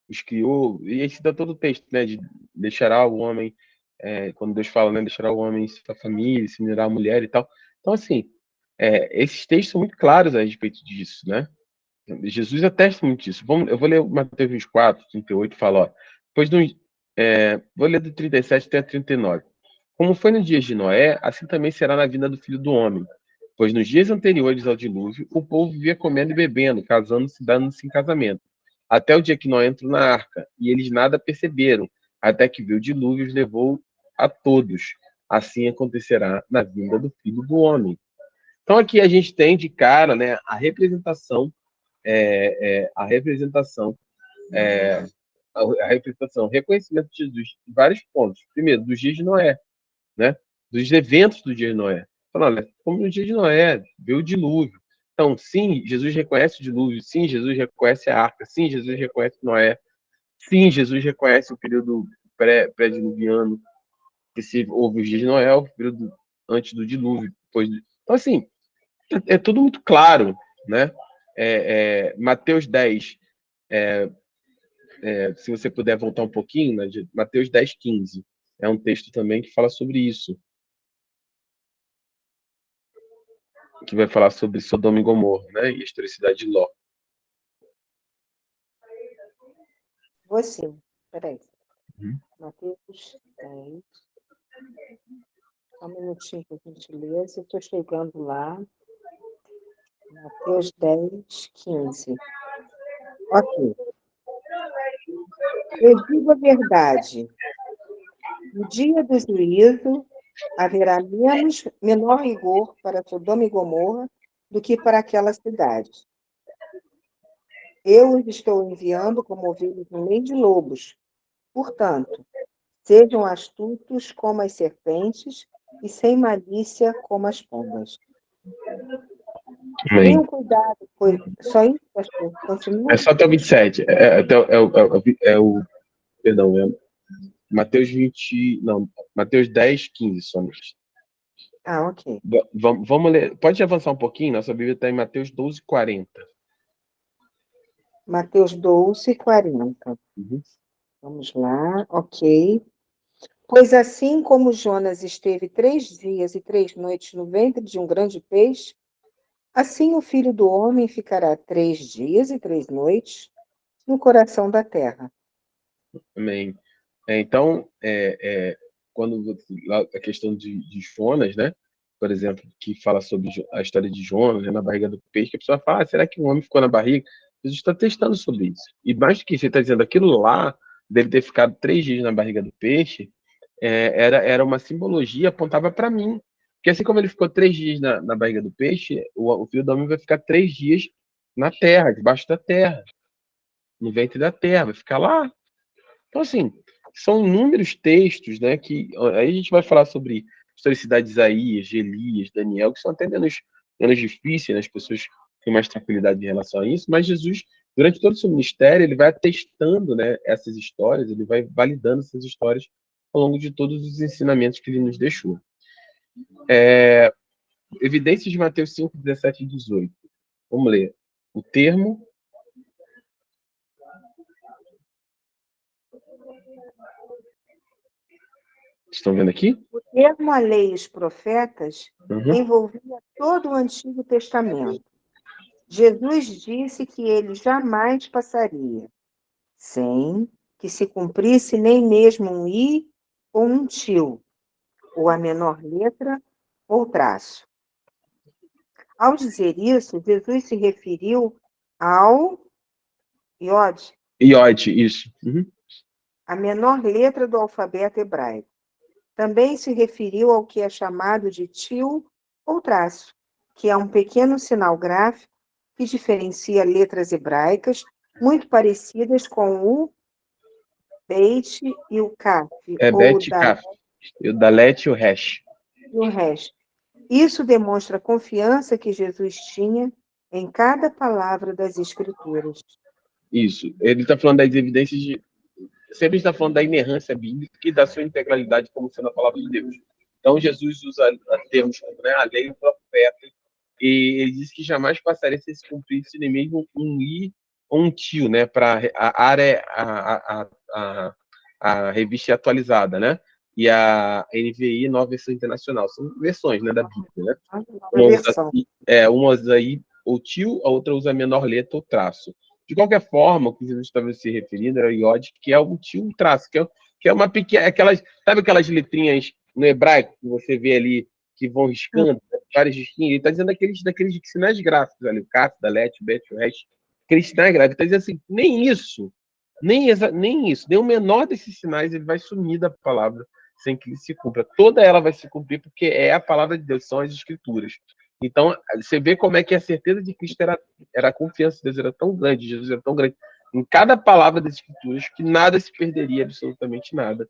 Os criou, e aí cita todo o texto, né, de deixará o homem, quando Deus fala, né, deixará o homem sua família, se unirá à mulher e tal. Então, assim, esses textos são muito claros a respeito disso, né? Jesus atesta muito disso. Eu vou ler Mateus 24, 38, fala, ó, pois vou ler do 37 até 39. Como foi nos dias de Noé, assim também será na vinda do Filho do Homem. Pois nos dias anteriores ao dilúvio, o povo vivia comendo e bebendo, casando-se, dando-se em casamento, até o dia que Noé entrou na arca, e eles nada perceberam, até que veio o dilúvio e os levou a todos. Assim acontecerá na vinda do Filho do Homem. Então aqui a gente tem de cara, né, a representação, o reconhecimento de Jesus em vários pontos. Primeiro, dos dias de Noé, né? Dos eventos do dia de Noé. Falando, olha, como no dia de Noé, veio o dilúvio. Então, sim, Jesus reconhece o dilúvio, sim, Jesus reconhece a arca, sim, Jesus reconhece Noé, sim, Jesus reconhece o período pré-diluviano, que se houve os dias de Noé, o período antes do dilúvio. Então, assim, é tudo muito claro, né? Mateus 10, se você puder voltar um pouquinho, né, de Mateus 10, 15, é um texto também que fala sobre isso, que vai falar sobre Sodoma e Gomorra, né, e a historicidade de Ló. Você, peraí. Uhum. Mateus 10. Só um minutinho, por gentileza. Estou chegando lá. Mateus 10, 15. Ok. Eu digo a verdade. No dia do juízo, haverá menor rigor para Sodoma e Gomorra do que para aquela cidade. Eu os estou enviando como ovelhas no meio de lobos. Portanto, sejam astutos como as serpentes e sem malícia como as pombas. Amém. Tenham cuidado, pois só isso, pastor. Continua. É só até o 27. Perdão, Mateus 20. Não, Mateus 10, 15 somente. Ah, ok. Vamos ler. Pode avançar um pouquinho? Nossa Bíblia está em Mateus 12, 40. Mateus 12, 40. Uhum. Vamos lá, ok. Pois assim como Jonas esteve 3 dias e 3 noites no ventre de um grande peixe, assim o Filho do Homem ficará 3 dias e 3 noites no coração da terra. Amém. Então, quando a questão de Jonas, né? Por exemplo, que fala sobre a história de Jonas, né, na barriga do peixe, a pessoa fala, será que um homem ficou na barriga? Jesus está testando sobre isso. E mais do que você está dizendo, aquilo lá, dele ter ficado 3 dias na barriga do peixe, era uma simbologia, apontava para mim. Porque assim como ele ficou 3 dias na barriga do peixe, o filho do homem vai ficar 3 dias na terra, debaixo da terra, no ventre da terra, vai ficar lá. Então, assim, são inúmeros textos, né, que aí a gente vai falar sobre historicidade de Isaías, de Elias, Daniel, que são até menos difíceis, né, as pessoas têm mais tranquilidade em relação a isso, mas Jesus, durante todo o seu ministério, ele vai atestando, né, essas histórias, ele vai validando essas histórias ao longo de todos os ensinamentos que ele nos deixou. Evidências de Mateus 5, 17 e 18. Vamos ler. O termo. Estão vendo aqui? O termo a lei e os profetas Uhum. envolvia todo o Antigo Testamento. Jesus disse que ele jamais passaria sem que se cumprisse nem mesmo um i ou um tio, ou a menor letra ou traço. Ao dizer isso, Jesus se referiu ao iod, Iode, isso. Uhum. a menor letra do alfabeto hebraico. Também se referiu ao que é chamado de tio ou traço, que é um pequeno sinal gráfico que diferencia letras hebraicas muito parecidas com o beit e o kaf, ou o Bet e Kaf. O Dalet e o Resh. e o resto. Isso demonstra a confiança que Jesus tinha em cada palavra das Escrituras. Isso. Ele está falando das evidências de. Sempre está falando da inerrância bíblica e da sua integralidade como sendo a palavra de Deus. Então, Jesus usa termos como, né, a lei e o profeta, e ele disse que jamais passaria se se cumprisse nem mesmo um i ou um tio, né? Para a área, a revista atualizada, né? E a NVI, nova versão internacional. São versões, né, da Bíblia, né? Uma usa aí o tio, a outra usa a menor letra ou traço. De qualquer forma, o que Jesus estava se referindo era o iode, que é o tio, um traço, que é uma pequena, sabe aquelas letrinhas no hebraico que você vê ali que vão riscando, vários risquinhos? Ele está dizendo daqueles sinais gráficos ali, o Kaf, da Let, o Bet, o Resh, aqueles sinais gráficos. Ele está dizendo assim, nem isso, nem o menor desses sinais ele vai sumir da palavra sem que ele se cumpra. Toda ela vai se cumprir porque é a palavra de Deus, são as escrituras. Então, você vê como é que a certeza de Cristo era a confiança de Deus, era tão grande, Jesus era tão grande, em cada palavra das Escrituras, que nada se perderia, absolutamente nada.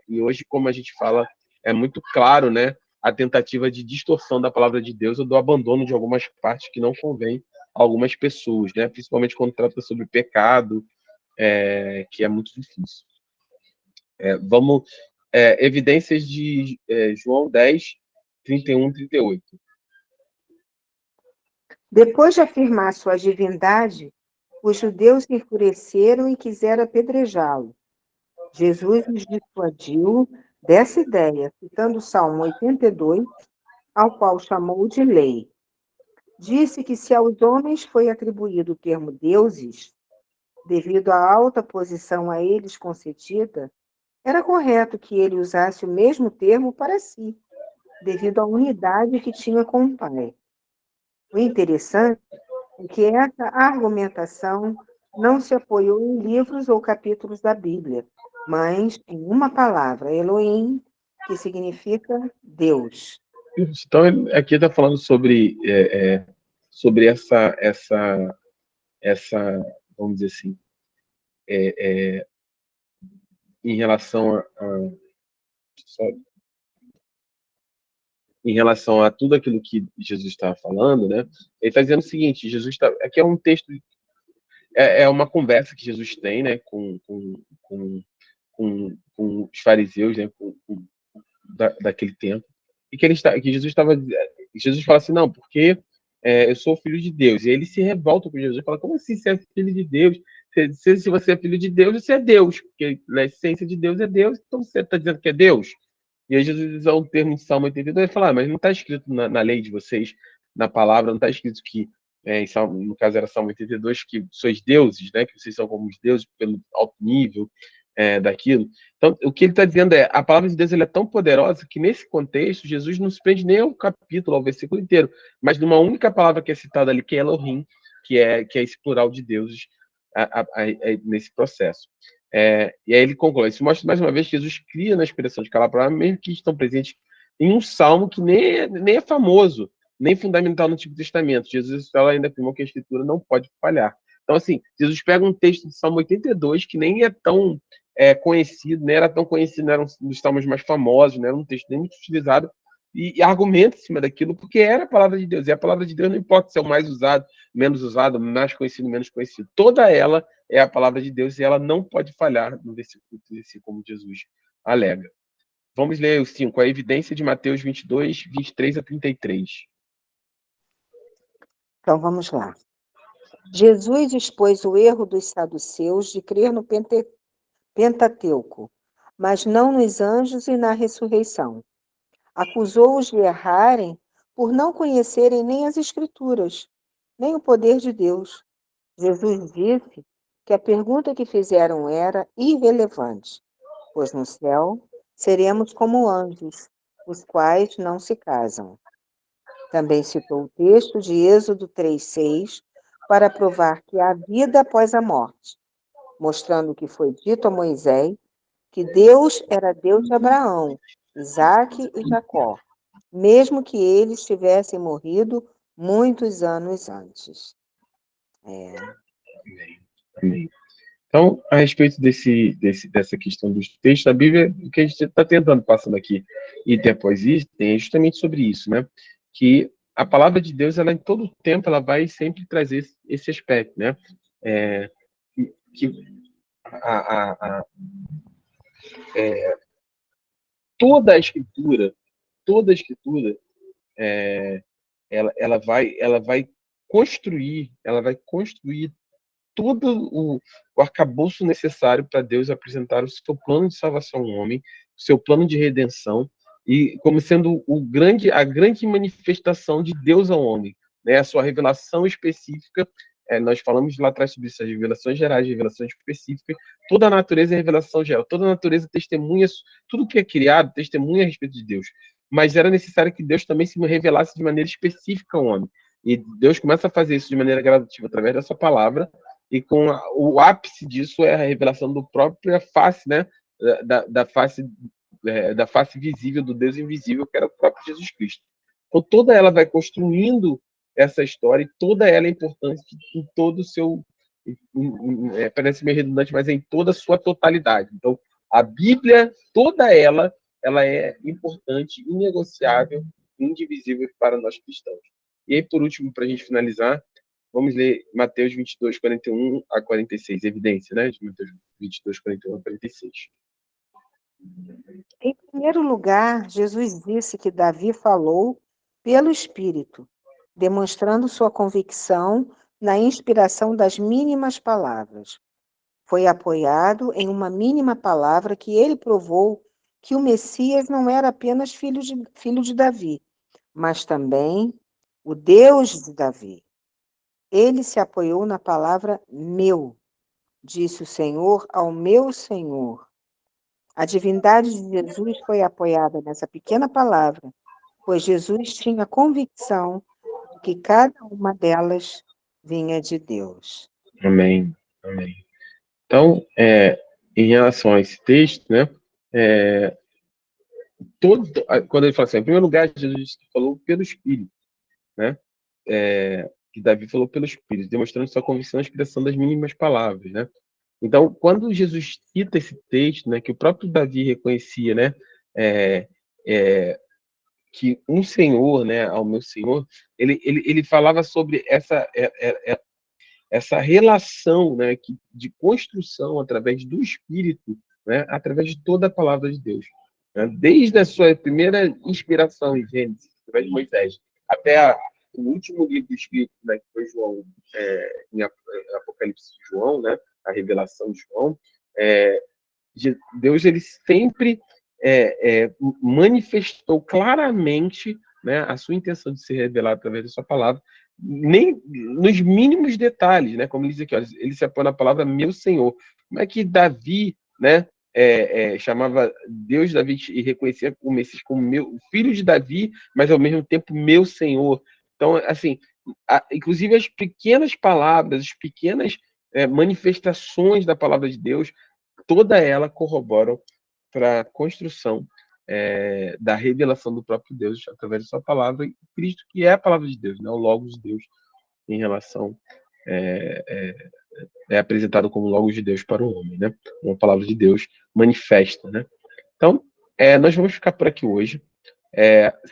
E hoje, como a gente fala, é muito claro, né, a tentativa de distorção da palavra de Deus ou do abandono de algumas partes que não convém a algumas pessoas, né, principalmente quando trata sobre pecado, que é muito difícil. Evidências de João 10, 31 e 38. Depois de afirmar sua divindade, os judeus se enfureceram e quiseram apedrejá-lo. Jesus os dissuadiu dessa ideia, citando o Salmo 82, ao qual chamou de lei. Disse que se aos homens foi atribuído o termo deuses, devido à alta posição a eles concedida, era correto que ele usasse o mesmo termo para si, devido à unidade que tinha com o Pai. O interessante é que essa argumentação não se apoiou em livros ou capítulos da Bíblia, mas em uma palavra, Elohim, que significa Deus. Então, aqui está falando sobre essa, vamos dizer assim, em relação a tudo aquilo que Jesus estava falando, né? Ele está dizendo o seguinte: aqui é um texto, é uma conversa que Jesus tem, né, com os fariseus, né, daquele tempo, e que Jesus fala assim, não, porque eu sou filho de Deus. E ele se revolta com Jesus, fala, como assim você é filho de Deus? Se você é filho de Deus, você é Deus, porque a essência de Deus é Deus, então você está dizendo que é Deus? E aí Jesus usa um termo de Salmo 82 e fala, mas não está escrito na lei de vocês, na palavra, não está escrito que, no caso era Salmo 82, que sois deuses, né, que vocês são como os deuses pelo alto nível daquilo. Então, o que ele está dizendo a palavra de Deus é tão poderosa que, nesse contexto, Jesus não se prende nem ao capítulo, ao versículo inteiro, mas numa única palavra que é citada ali, que é Elohim, que é esse plural de deuses nesse processo. E aí ele conclui, isso mostra mais uma vez que Jesus cria na expressão de cada palavra, mesmo que estão presentes em um salmo que nem é famoso, nem fundamental no Antigo Testamento. Jesus ainda afirmou que a Escritura não pode falhar. Então, assim, Jesus pega um texto de Salmo 82, que nem é tão conhecido, nem era tão conhecido, não era um dos salmos mais famosos, não era um texto nem muito utilizado, e argumenta em cima daquilo, porque era a palavra de Deus. E a palavra de Deus não importa se é o mais usado, menos usado, mais conhecido, menos conhecido. Toda ela é a palavra de Deus e ela não pode falhar no versículo, como Jesus alega. Vamos ler o 5, a evidência de Mateus 22, 23 a 33. Então, vamos lá. Jesus expôs o erro dos saduceus de crer no Pentateuco, mas não nos anjos e na ressurreição. Acusou-os de errarem por não conhecerem nem as Escrituras, nem o poder de Deus. Jesus disse que a pergunta que fizeram era irrelevante, pois no céu seremos como anjos, os quais não se casam. Também citou o texto de Êxodo 3:6 para provar que há vida após a morte, mostrando que foi dito a Moisés que Deus era Deus de Abraão, Isaque e Jacó, mesmo que eles tivessem morrido muitos anos antes. Amém. Então, a respeito dessa questão dos textos da Bíblia, o que a gente está tentando passando aqui, e depois isso, é justamente sobre isso, né? Que a palavra de Deus, ela em todo tempo, ela vai sempre trazer esse aspecto, né? Que toda a Escritura, ela vai construir todo o arcabouço necessário para Deus apresentar o seu plano de salvação ao homem, o seu plano de redenção, e como sendo a grande manifestação de Deus ao homem, né? A sua revelação específica. Nós falamos lá atrás sobre isso, as revelações gerais, revelações específicas. Toda a natureza é revelação geral, toda a natureza testemunha, tudo que é criado testemunha a respeito de Deus. Mas era necessário que Deus também se revelasse de maneira específica ao homem. E Deus começa a fazer isso de maneira gradativa através da sua palavra, e com o ápice disso é a revelação do própria face, né? Da face visível do Deus invisível, que era o próprio Jesus Cristo. Então, toda ela vai construindo essa história e toda ela é importante em todo o seu... parece meio redundante, mas é em toda a sua totalidade. Então, a Bíblia, toda ela é importante, inegociável, indivisível para nós cristãos. E aí, por último, para a gente finalizar, vamos ler Mateus 22, 41 a 46, evidência, né? De Mateus 22, 41 a 46. Em primeiro lugar, Jesus disse que Davi falou pelo Espírito, demonstrando sua convicção na inspiração das mínimas palavras. Foi apoiado em uma mínima palavra que ele provou que o Messias não era apenas filho de Davi, mas também o Deus de Davi. Ele se apoiou na palavra meu, disse o Senhor ao meu Senhor. A divindade de Jesus foi apoiada nessa pequena palavra, pois Jesus tinha convicção de que cada uma delas vinha de Deus. Amém. Amém. Então, em relação a esse texto, né, quando ele fala assim, em primeiro lugar, Jesus falou pelo Espírito, né, que Davi falou pelo Espírito, demonstrando sua convicção na expressão das mínimas palavras, né. Então, quando Jesus cita esse texto, né, que o próprio Davi reconhecia, né, que um Senhor, né, ao meu Senhor, ele falava sobre essa relação, né, de construção através do Espírito, né, através de toda a palavra de Deus, né, desde a sua primeira inspiração em Gênesis, através de Moisés, até o último livro do Espírito, né, que foi João, em Apocalipse de João, né, a revelação de João, Deus ele sempre manifestou claramente, né, a sua intenção de se revelar através da sua palavra, nem nos mínimos detalhes, né? Como ele diz aqui, ó, ele se apoia na palavra meu Senhor. Como é que Davi, né, chamava Deus Davi e reconhecia o Messias como meu filho de Davi, mas ao mesmo tempo meu Senhor. Então, assim, inclusive as pequenas palavras, as pequenas manifestações da palavra de Deus, toda ela corroboram para a construção da revelação do próprio Deus através da sua palavra, e Cristo, que é a palavra de Deus, né? O Logos de Deus, em relação é apresentado como Logos de Deus para o homem, né? Uma palavra de Deus manifesta, né? Então, nós vamos ficar por aqui hoje.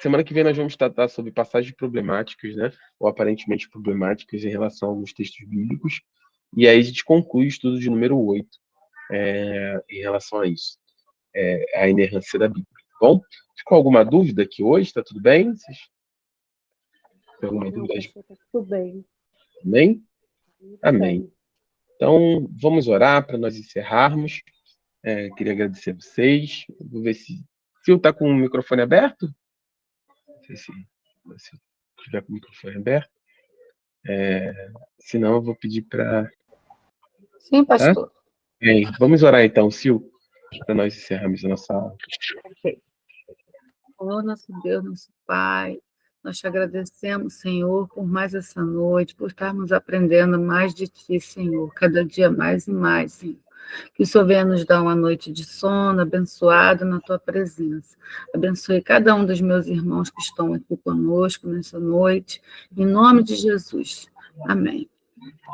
Semana que vem nós vamos tratar sobre passagens problemáticas, né? Ou aparentemente problemáticas em relação a alguns textos bíblicos, e aí a gente conclui o estudo de número 8 em relação a isso, a inerrância da Bíblia. Bom, ficou alguma dúvida aqui hoje? Está tudo bem? Tem alguma dúvida? Tudo bem. Amém? Amém. Então, vamos orar para nós encerrarmos. Queria agradecer a vocês. Vou ver se Sil está com o microfone aberto. Não sei se estiver com o microfone aberto. Se não, eu vou pedir para... Sim, pastor. Bem, vamos orar então, Sil, para nós encerrarmos a nossa aula. Ok. Oh, nosso Deus, nosso Pai, nós te agradecemos, Senhor, por mais essa noite, por estarmos aprendendo mais de Ti, Senhor, cada dia mais e mais, Senhor. Que o Senhor venha nos dar uma noite de sono abençoada na Tua presença. Abençoe cada um dos meus irmãos que estão aqui conosco nessa noite, em nome de Jesus. Amém.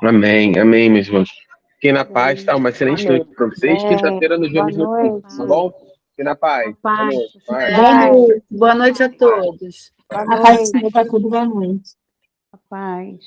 Amém, amém, meus irmãos. Fiquem na paz, tá? Uma excelente noite para vocês. Quinta-feira nos vemos no culto, tá bom? Fiquem na paz. Boa noite. Boa noite. Boa noite a todos. A paz do Senhor para tudo, boa noite. A paz.